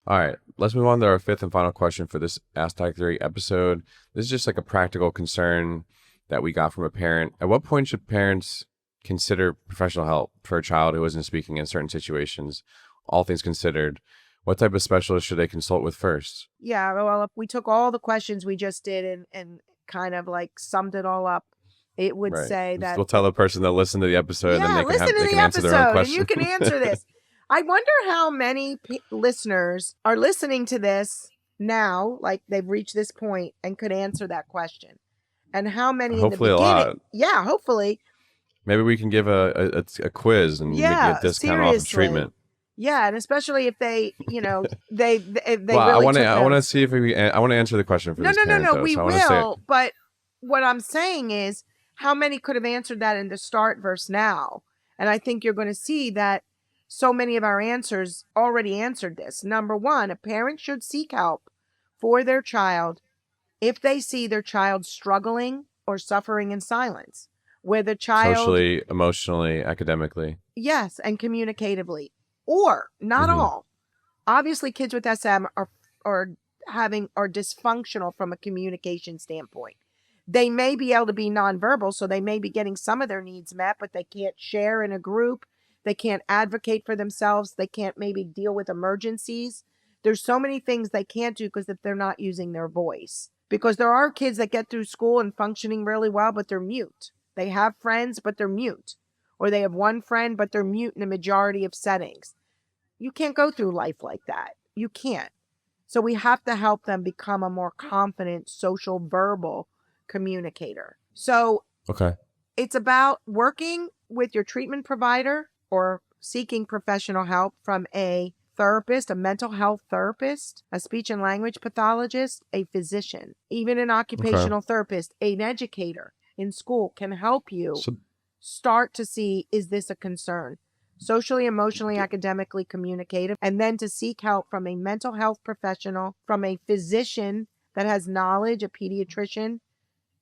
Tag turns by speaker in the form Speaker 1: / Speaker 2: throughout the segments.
Speaker 1: All right, let's move on to our fifth and final question for this Ask Tag Theory episode. This is just like a practical concern that we got from a parent. At what point should parents consider professional help for a child who isn't speaking in certain situations? All things considered, what type of specialist should they consult with first?
Speaker 2: Yeah, well, if we took all the questions we just did and kind of like summed it all up, it would
Speaker 1: Right.
Speaker 2: say that,
Speaker 1: We'll tell the person to listen to the episode, and then
Speaker 2: yeah, listen
Speaker 1: they
Speaker 2: to
Speaker 1: can
Speaker 2: the
Speaker 1: answer their own
Speaker 2: episode and you
Speaker 1: question.
Speaker 2: can answer this. I wonder how many listeners are listening to this now, like they've reached this point and could answer that question. And how many in the
Speaker 1: Hopefully, a
Speaker 2: beginning?
Speaker 1: lot.
Speaker 2: Yeah, hopefully.
Speaker 1: Maybe we can give a quiz and make a
Speaker 2: Yeah,
Speaker 1: discount off of
Speaker 2: seriously.
Speaker 1: treatment.
Speaker 2: Yeah, and especially if they, they
Speaker 1: Well,
Speaker 2: really took
Speaker 1: I want to
Speaker 2: notes.
Speaker 1: see if I want to answer the question for
Speaker 2: No,
Speaker 1: this
Speaker 2: no, no,
Speaker 1: parent
Speaker 2: no.
Speaker 1: though.
Speaker 2: We
Speaker 1: So I want to say it.
Speaker 2: will. But what I'm saying is, how many could have answered that in the start versus now? And I think you're going to see that so many of our answers already answered this. Number one, a parent should seek help for their child if they see their child struggling or suffering in silence, where the child,
Speaker 1: Socially, emotionally, academically.
Speaker 2: yes, and communicatively, or not
Speaker 1: Mm-hmm.
Speaker 2: all. Obviously, kids with SM are are dysfunctional from a communication standpoint. They may be able to be nonverbal, so they may be getting some of their needs met, but they can't share in a group. They can't advocate for themselves. They can't maybe deal with emergencies. There's so many things they can't do because if they're not using their voice. Because there are kids that get through school and functioning really well, but they're mute. They have friends, but they're mute. Or they have one friend, but they're mute in the majority of settings. You can't go through life like that. You can't. So we have to help them become a more confident social verbal communicator. So
Speaker 1: Okay.
Speaker 2: it's about working with your treatment provider or seeking professional help from a therapist, a mental health therapist, a speech and language pathologist, a physician, even an
Speaker 1: Okay.
Speaker 2: occupational therapist, an educator in school can help you
Speaker 1: So
Speaker 2: start to see, is this a concern? Socially, emotionally, academically, communicative, and then to seek help from a mental health professional, from a physician that has knowledge, a pediatrician,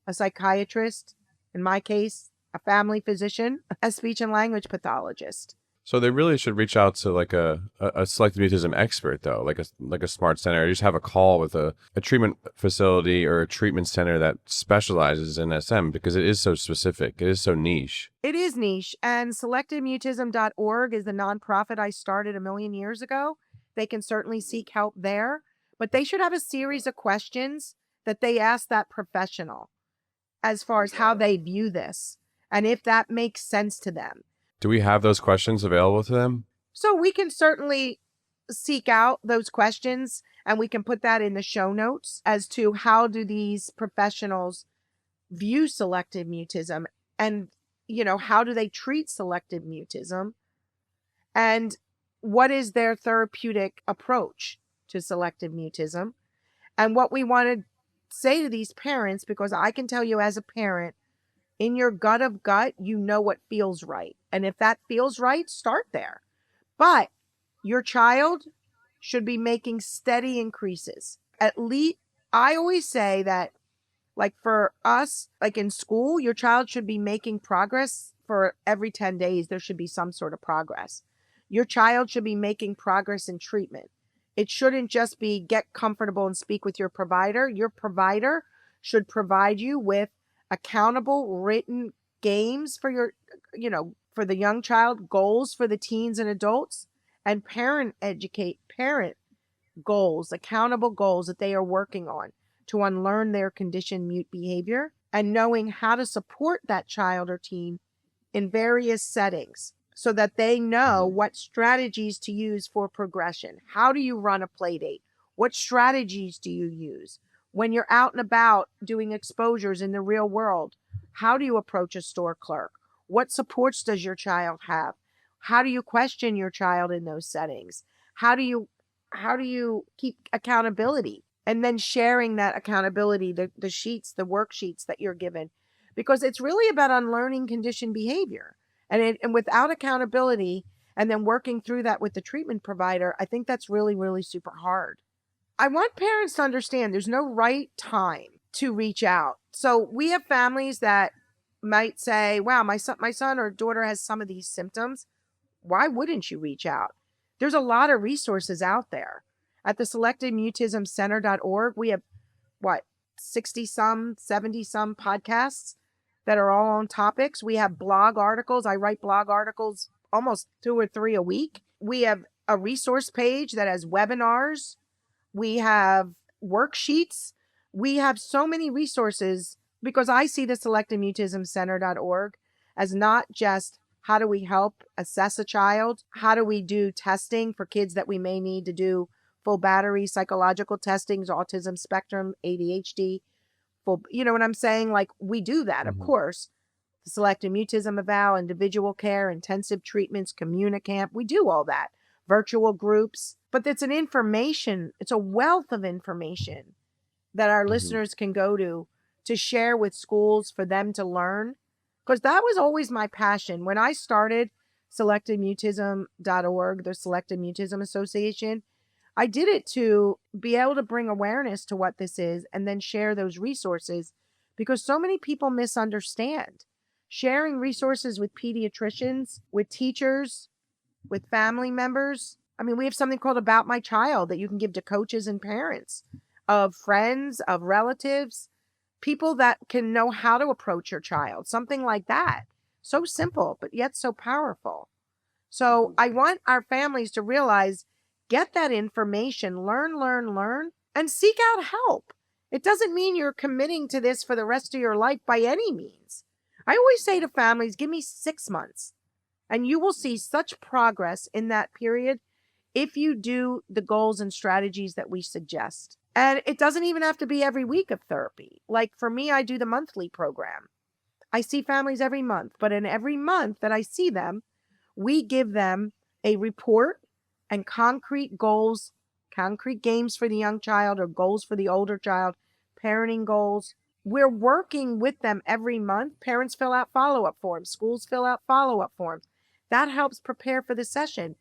Speaker 2: a psychiatrist, in my case, a family physician, a speech and language pathologist.
Speaker 1: So they really should reach out to like a selective mutism expert though, like a smart center. Or just have a call with a treatment facility or a treatment center that specializes in SM because it is so specific. It is so niche.
Speaker 2: It is niche, and selectivemutism.org is the nonprofit I started a million years ago. They can certainly seek help there, but they should have a series of questions that they ask that professional as far as how they view this and if that makes sense to them.
Speaker 1: Do we have those questions available to them?
Speaker 2: So we can certainly seek out those questions and we can put that in the show notes as to how do these professionals view selective mutism and how do they treat selective mutism and what is their therapeutic approach to selective mutism and what we want to say to these parents, because I can tell you as a parent, in your gut of gut, you know what feels right. And if that feels right, start there. But your child should be making steady increases. At least, I always say that, like for us, like in school, your child should be making progress for every 10 days. There should be some sort of progress. Your child should be making progress in treatment. It shouldn't just be get comfortable and speak with your provider. Your provider should provide you with accountable written games for for the young child, goals for the teens and adults, and parent goals, accountable goals that they are working on to unlearn their conditioned mute behavior and knowing how to support that child or teen in various settings so that they know what strategies to use for progression. How do you run a play date? What strategies do you use? When you're out and about doing exposures in the real world, how do you approach a store clerk? What supports does your child have? How do you question your child in those settings? How do you keep accountability? And then sharing that accountability, the sheets, the worksheets that you're given, because it's really about unlearning conditioned behavior. And without accountability and then working through that with the treatment provider, I think that's really, really super hard. I want parents to understand there's no right time to reach out. So we have families that might say, wow, my son or daughter has some of these symptoms. Why wouldn't you reach out? There's a lot of resources out there. At the selectivemutismcenter.org, we have, 60 some, 70 some podcasts that are all on topics. We have blog articles. I write blog articles almost 2 or 3 a week. We have a resource page that has webinars. We have worksheets. We have so many resources because I see the selectivemutismcenter.org as not just how do we help assess a child? How do we do testing for kids that we may need to do full battery psychological testings, autism spectrum, ADHD, full, you know what I'm saying? Like we do that, of course. The selective mutism eval, individual care, intensive treatments, communicamp, we do all that. Virtual groups, but it's a wealth of information that our listeners can go to share with schools for them to learn. Because that was always my passion. When I started selectivemutism.org, the Selective Mutism Association, I did it to be able to bring awareness to what this is and then share those resources because so many people misunderstand. Sharing resources with pediatricians, with teachers, with family members. I mean, we have something called About My Child that you can give to coaches and parents of friends, of relatives, people that can know how to approach your child, something like that. So simple, but yet so powerful. So I want our families to realize, get that information, learn, and seek out help. It doesn't mean you're committing to this for the rest of your life by any means. I always say to families, give me 6 months and you will see such progress in that period if you do the goals and strategies that we suggest. And it doesn't even have to be every week of therapy. Like for me, I do the monthly program. I see families every month, but in every month that I see them, we give them a report and concrete goals, concrete games for the young child or goals for the older child, parenting goals. We're working with them every month. Parents fill out follow-up forms. Schools fill out follow-up forms. That helps prepare for the session.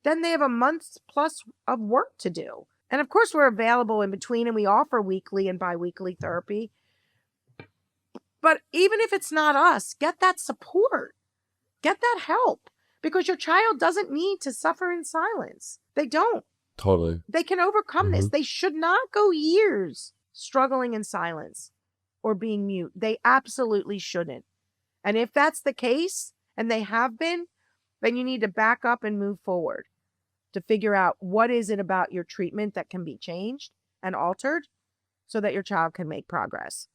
Speaker 2: Then they have a month plus of work to do. And of course, we're available in between and we offer weekly and biweekly therapy. But even if it's not us, get that support, get that help, because your child doesn't need to suffer in silence. They don't.
Speaker 1: Totally.
Speaker 2: They can overcome this. They should not go years struggling in silence or being mute. They absolutely shouldn't. And if that's the case, and they have been, then you need to back up and move forward to figure out what is it about your treatment that can be changed and altered so that your child can make progress.